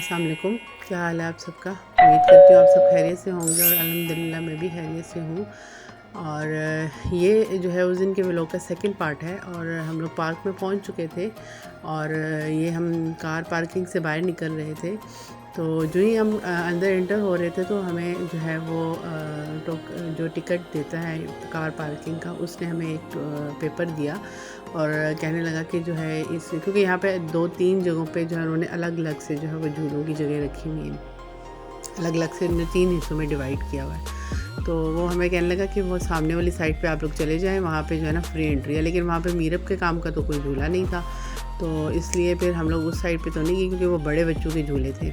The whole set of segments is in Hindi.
अस्सलाम वालेकुम। क्या हाल है आप सबका? उम्मीद करती हूँ आप सब खैरियत से होंगे और अल्हम्दुलिल्लाह मैं भी खैरियत से हूँ। और ये जो है उस दिन के व्लॉग का सेकंड पार्ट है और हम लोग पार्क में पहुँच चुके थे और ये हम कार पार्किंग से बाहर निकल रहे थे। तो जो ही हम अंदर एंटर हो रहे थे तो हमें जो है वो जो टिकट देता है कार पार्किंग का, उसने हमें एक पेपर दिया और कहने लगा कि जो है इस क्योंकि यहाँ पे 2-3 जगहों पे जो है उन्होंने अलग अलग से जो है वो झूलों की जगह रखी हुई हैं, अलग अलग से उन्होंने 3 हिस्सों में डिवाइड किया हुआ है। तो वो हमें कहने लगा कि वो सामने वाली साइड पे आप लोग चले जाएं, वहाँ पे जो है ना फ्री एंट्री है। लेकिन वहाँ पे मीरब के काम का तो कोई झूला नहीं था, तो इसलिए फिर हम लोग उस साइड पे तो नहीं गए क्योंकि वो बड़े बच्चों के झूले थे।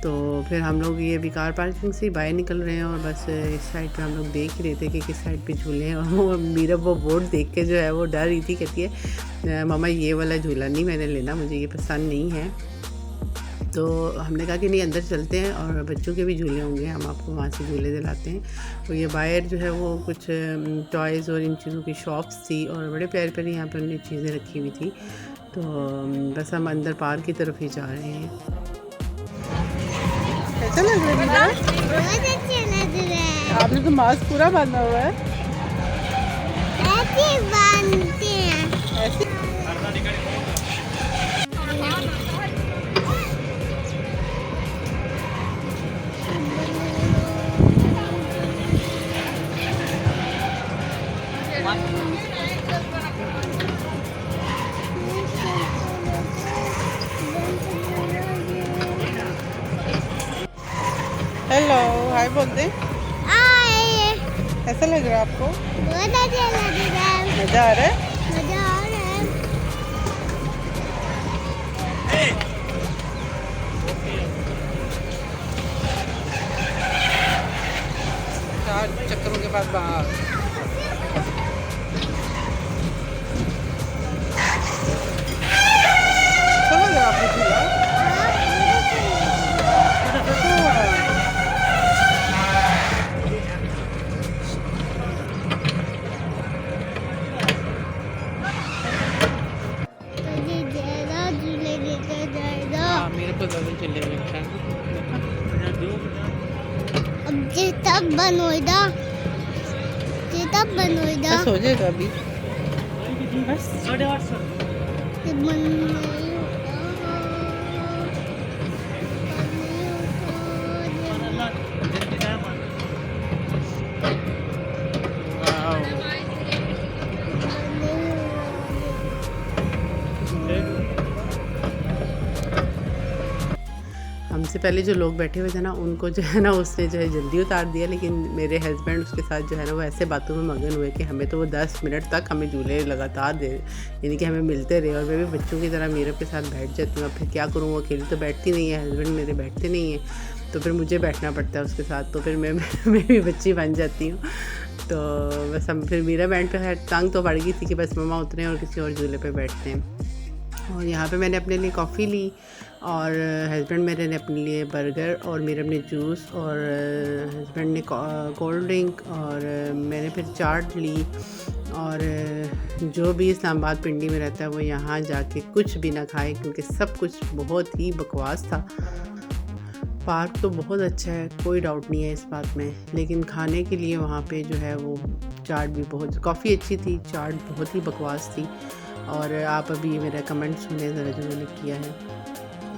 तो फिर हम लोग ये भी कार पार्किंग से बाहर निकल रहे हैं और बस इस साइड पे हम लोग देख ही रहे थे कि किस साइड पे झूले हैं। और वो मीरब वो बोर्ड देख के जो है वो डर रही थी, कहती है मामा ये वाला झूला नहीं मैंने लेना, मुझे ये पसंद नहीं है। तो हमने कहा कि नहीं अंदर चलते हैं और बच्चों के भी झूले होंगे, हम आपको वहाँ से झूले दिलाते हैं। तो ये बाहर जो है वो कुछ टॉयज़ और इन चीज़ों की शॉप्स थी और बड़े प्यारे प्यारे यहाँ पर उन्हें चीज़ें रखी हुई थी। तो बस हम अंदर पार्क की तरफ ही जा रहे हैं। कैसा लग रहा है? बहुत अच्छे लग रहे हैं। आपने तो मास्क पूरा बांधा हुआ है। ऐसे बांधते हैं। ऐसे हेलो हाय बोलते हैं। आए कैसा लग रहा है आपको? बहुत अच्छा लग रहा है। मज़ा आ रहा है? मजा आ रहा है। चार चक्करों के बाद बाहर। समझ रहा आपको झूला? मुझे ज़्यादा झूले लेकर जाएगा। हाँ मेरे को ज़्यादा झूले लेकर है। अब जे तब बनोएगा, जे तब बनोएगा। बस हो जाएगा अभी। बस ये बन नहीं हमसे पहले जो लोग बैठे हुए थे ना उनको जो है ना उसने जो है जल्दी उतार दिया, लेकिन मेरे हस्बैंड उसके साथ जो है ना वो ऐसे बातों में मगन हुए कि हमें तो वो 10 मिनट तक हमें झूले लगातार दे, यानी कि हमें मिलते रहे। और मैं भी बच्चों की तरह मीरब के साथ बैठ जाती हूँ। अब फिर क्या करूँ, वो अकेली तो बैठती नहीं है, हस्बैंड मेरे बैठते नहीं हैं, तो फिर मुझे बैठना पड़ता है उसके साथ। तो फिर मैं भी बच्ची बन जाती हूँ। तो बस हम फिर मीरा बैंड पे खैर तंग तो पड़ गई थी कि बस मम्मा उतरे और किसी और झूले पे बैठते हैं। और यहाँ पे मैंने अपने लिए कॉफ़ी ली और हस्बैंड मेरे ने अपने लिए बर्गर और मीरब ने जूस और हस्बैंड ने कोल्ड ड्रिंक और मैंने फिर चाट ली। और जो भी इस्लामाबाद पिंडी में रहता है वो यहाँ जाके कुछ भी ना खाए क्योंकि सब कुछ बहुत ही बकवास था। पार्क तो बहुत अच्छा है, कोई डाउट नहीं है इस बात में, लेकिन खाने के लिए वहाँ पे जो है वो चाट भी बहुत, कॉफ़ी अच्छी थी, चाट बहुत ही बकवास थी। और आप अभी मेरा कमेंट सुने ज़रा जो मैंने किया है,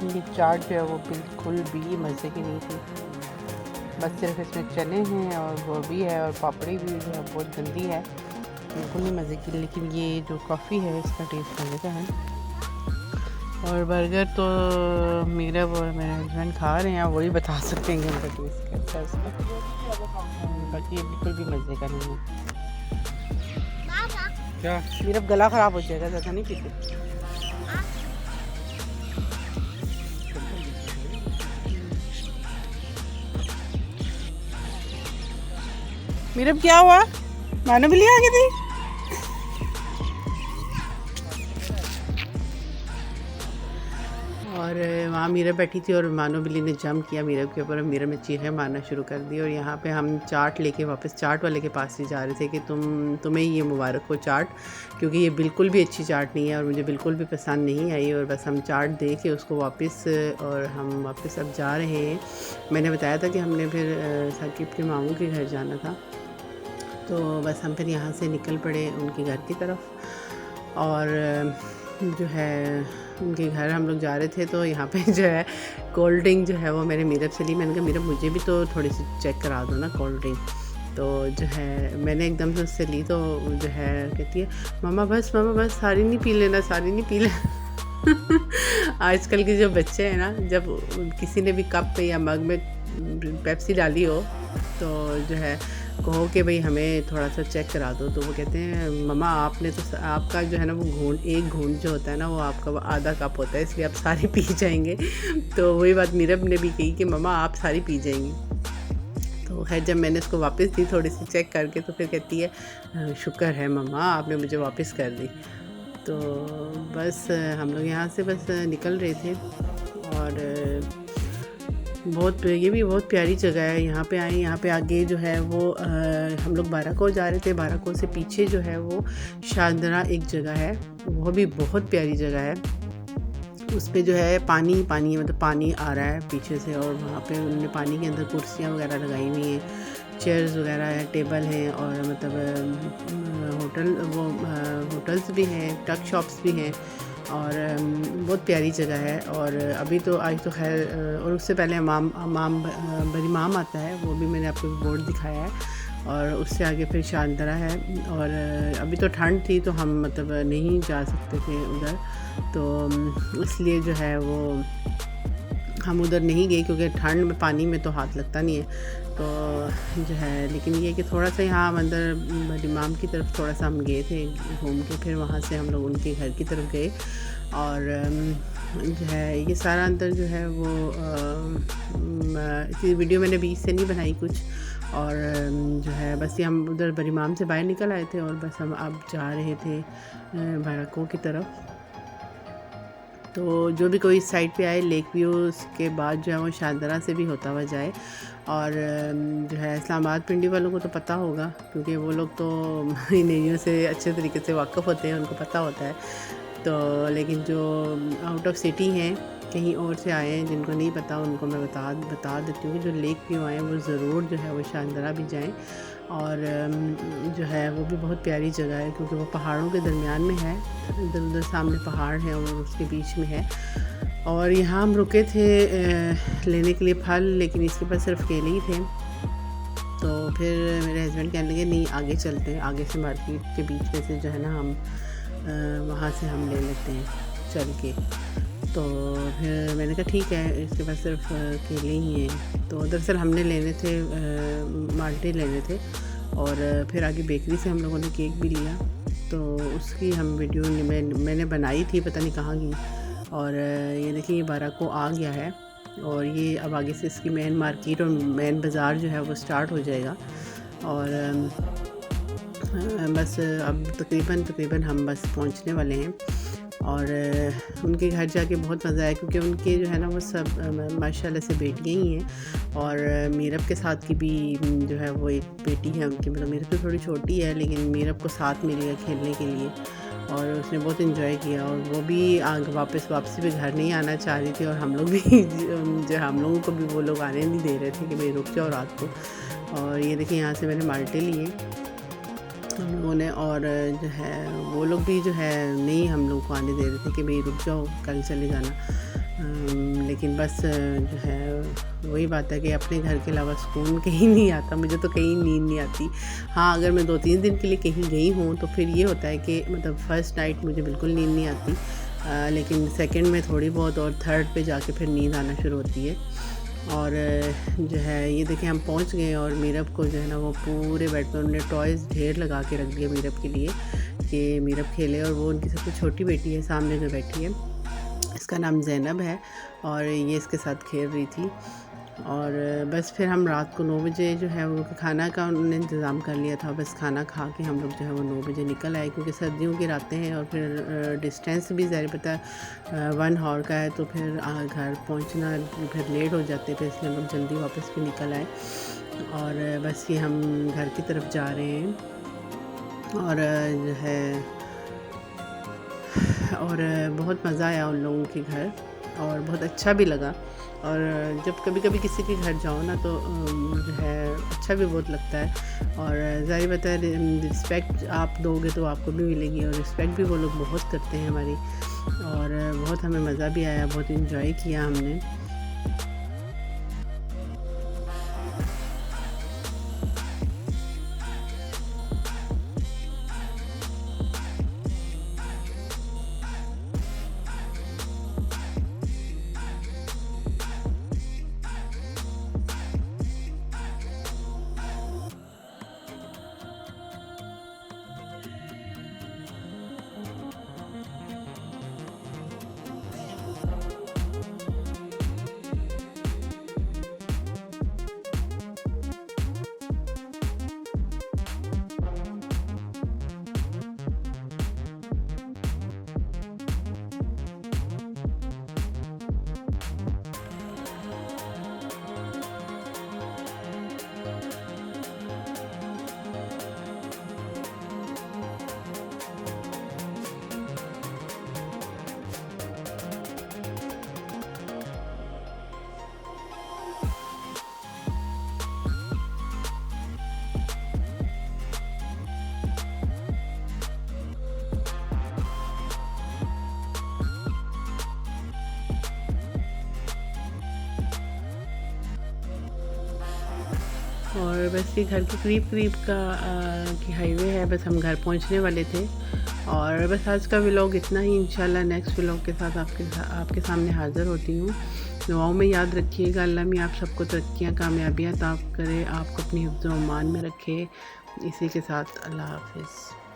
ये चाट जो है वो बिल्कुल भी मज़े की नहीं थी। बस सिर्फ इसमें चने हैं और गोभी है और पापड़ी भी जो है बहुत गंदी है, बिल्कुल नहीं मज़े की। लेकिन ये जो कॉफ़ी है इसका टेस्ट मज़े का है। और बर्गर तो मेरा वो मेरे हस्बैंड खा रहे हैं, वही बता सकते हैं कि उनका टेस्ट कैसा है उसका। बाकी ये बिल्कुल भी मज़े का नहीं है। क्या मेरा गला ख़राब हो जाएगा, ज़्यादा नहीं पीते। मेरा क्या हुआ, मैंने भी लिया आ गई थी। और और वहाँ मीरब बैठी थी और मानो बिल्ली ने जंप किया मीरब के ऊपर और मीरब ने चीखें मारना शुरू कर दी। और यहाँ पे हम चाट लेके वापस चाट वाले के पास ही जा रहे थे कि तुम्हें ये मुबारक हो चाट, क्योंकि ये बिल्कुल भी अच्छी चाट नहीं है और मुझे बिल्कुल भी पसंद नहीं आई। और बस हम चाट दे के उसको वापस, और हम वापस अब जा रहे हैं। मैंने बताया था कि हमने फिर साकिब के मामू के घर जाना था, तो बस हम फिर यहाँ से निकल पड़े उनके घर की तरफ। और जो है उनके घर हम लोग जा रहे थे, तो यहाँ पे जो है कोल्ड ड्रिंक जो है वो मैंने मीरब से ली। मैंने कहा मीरब मुझे भी तो थोड़ी सी चेक करा दो ना कोल्ड ड्रिंक। तो जो है मैंने एकदम से उससे ली, तो जो है कहती है मामा बस सारी नहीं पी लेना, सारी नहीं पी लेना। आजकल के जो बच्चे हैं ना, जब किसी ने भी कप पे या मग में पेप्सी डाली हो तो जो है कहो कि भाई हमें थोड़ा सा चेक करा दो, तो वो कहते हैं मम्मा आपने तो आपका जो है ना वो एक घूंट जो होता है ना वो आपका आधा कप होता है, इसलिए आप सारी पी जाएंगे। तो वही बात मीरब ने भी कही कि मम्मा आप सारी पी जाएंगी। तो खैर जब मैंने उसको वापस दी थोड़ी सी चेक करके, तो फिर कहती है शुक्र है मम्मा आपने मुझे वापस कर दी। तो बस हम लोग यहाँ से बस निकल रहे थे। और ये भी बहुत प्यारी जगह है। यहाँ पे आए, यहाँ पे आगे जो है वो हम लोग बाराको जा रहे थे। बाराको से पीछे जो है वो शाहदरा एक जगह है, वो भी बहुत प्यारी जगह है। उस पे जो है पानी मतलब पानी आ रहा है पीछे से, और वहाँ पे उन्होंने पानी के अंदर कुर्सियाँ वगैरह लगाई हुई हैं, चेयर्स वगैरह है, टेबल हैं, और मतलब होटल्स भी हैं, टक शॉप्स भी हैं, और बहुत प्यारी जगह है। और अभी तो आज तो खैर, और उससे पहले बरीमाम आता है, वो भी मैंने आपको बोर्ड दिखाया है। और उससे आगे फिर शाहदरा है। और अभी तो ठंड थी तो हम मतलब नहीं जा सकते थे उधर, तो इसलिए जो है वो हम उधर नहीं गए, क्योंकि ठंड में पानी में तो हाथ लगता नहीं है। तो जो है लेकिन ये कि थोड़ा सा यहाँ अंदर बरीमाम की तरफ थोड़ा सा हम गए थे घूम के, फिर वहाँ से हम लोग उनके घर की तरफ गए। और जो है ये सारा अंदर जो है वो इसी वीडियो मैंने बीच से नहीं बनाई कुछ। और जो है बस ये हम उधर बरीमाम से बाहर निकल आए थे, और बस हम अब जा रहे थे बाराको की तरफ। तो जो भी कोई इस साइड पे आए लेक व्यूज़ के बाद जो है वो शाहदरा से भी होता हुआ जाए। और जो है इस्लामाबाद पिंडी वालों को तो पता होगा, क्योंकि वो लोग तो इन एरियो से अच्छे तरीके से वाकिफ़ होते हैं, उनको पता होता है। तो लेकिन जो आउट ऑफ सिटी हैं, कहीं और से आए हैं, जिनको नहीं पता उनको मैं बता देती हूँ कि जो लेक व्यू आए वो ज़रूर जो है वो शाहदरा भी जाएं। और जो है वो भी बहुत प्यारी जगह है, क्योंकि वो पहाड़ों के दरमियान में है, इधर उधर सामने पहाड़ है और उसके बीच में है। और यहाँ हम रुके थे लेने के लिए फल, लेकिन इसके पास सिर्फ केले ही थे। तो फिर मेरे हस्बैंड कहने लगे नहीं आगे चलते हैं, आगे से मार्केट के बीच में से जो है ना हम वहाँ से हम ले लेते हैं चल के। तो फिर मैंने कहा ठीक है, इसके पास सिर्फ केले ही हैं। तो दरअसल हमने लेने थे माल्टे लेने थे, और फिर आगे बेकरी से हम लोगों ने केक भी लिया। तो उसकी हम वीडियो मैंने बनाई थी, पता नहीं कहाँ गई। और ये देखिए ये बाराको आ गया है, और ये अब आगे से इसकी मेन मार्केट और मेन बाज़ार जो है वो स्टार्ट हो जाएगा। और बस अब तकरीबन हम बस पहुंचने वाले हैं। और उनके घर जाके बहुत मज़ा आया, क्योंकि उनके जो है ना वो सब माशाल्लाह से बेटियाँ ही हैं। और मीरब के साथ की भी जो है वो एक बेटी है उनकी, मतलब मीरब तो थोड़ी छोटी है, लेकिन मीरब को साथ मिल गया खेलने के लिए, और उसने बहुत इन्जॉय किया। और वो भी वापसी पे घर नहीं आना चाह रही थी, और हम लोग भी जो हम लोगों को भी वो लोग आने नहीं दे रहे थे कि भाई रुक जाओ रात को। और ये देखिए यहाँ से मैंने माल्टे लिए हम लोगों ने, और जो है वो लोग भी जो है नहीं हम लोग को आने दे रहे थे कि भाई रुक जाओ कल चले जाना। लेकिन बस जो है वही बात है कि अपने घर के अलावा सुकून कहीं नहीं आता, मुझे तो कहीं नींद नहीं आती। हाँ अगर मैं 2-3 दिन के लिए कहीं गई हूँ तो फिर ये होता है कि मतलब फ़र्स्ट नाइट मुझे बिल्कुल नींद नहीं आती, लेकिन सेकंड में थोड़ी बहुत, और थर्ड पे जाके फिर नींद आना शुरू होती है। और जो है ये देखें हम पहुंच गए, और मीरब को जो है ना वो पूरे बेड पर उन्होंने टॉयज़ ढेर लगा के रख दिया मीरब के लिए कि मीरब खेले। और वो उनकी सबसे छोटी बेटी है सामने जो बैठी है, इसका नाम ज़ैनब है, और ये इसके साथ खेल रही थी। और बस फिर हम रात को 9 बजे जो है वो खाना का उन्होंने इंतज़ाम कर लिया था। बस खाना खा के हम लोग जो है वो 9 बजे निकल आए, क्योंकि सर्दियों की रातें हैं और फिर डिस्टेंस भी ज़ाहिर पता 1 हॉर का है, तो फिर घर पहुंचना फिर लेट हो जाते थे, इसलिए हम लोग जल्दी वापस भी निकल आए। और बस ये हम घर की तरफ जा रहे हैं। और जो है और बहुत मज़ा आया उन लोगों के घर और बहुत अच्छा भी लगा। और जब कभी कभी किसी के घर जाओ ना, तो जो है अच्छा भी बहुत लगता है। और ज़ाहिर बात है रिस्पेक्ट आप दोगे तो आपको भी मिलेगी, और रिस्पेक्ट भी वो लोग बहुत करते हैं हमारी। और बहुत हमें मज़ा भी आया, बहुत इन्जॉय किया हमने। और बस ये घर के करीब का की हाईवे है, बस हम घर पहुंचने वाले थे। और बस आज का व्लॉग इतना ही। इंशाल्लाह नेक्स्ट व्लॉग के साथ आपके सामने हाज़िर होती हूँ। दुआओं में याद रखिएगा। अल्लाह में आप सबको तरक्कियाँ कामयाबियाँ अता करे, आपको अपनी हिफ्ज़-ओ-अमान में रखे। इसी के साथ अल्लाह हाफ़िज़।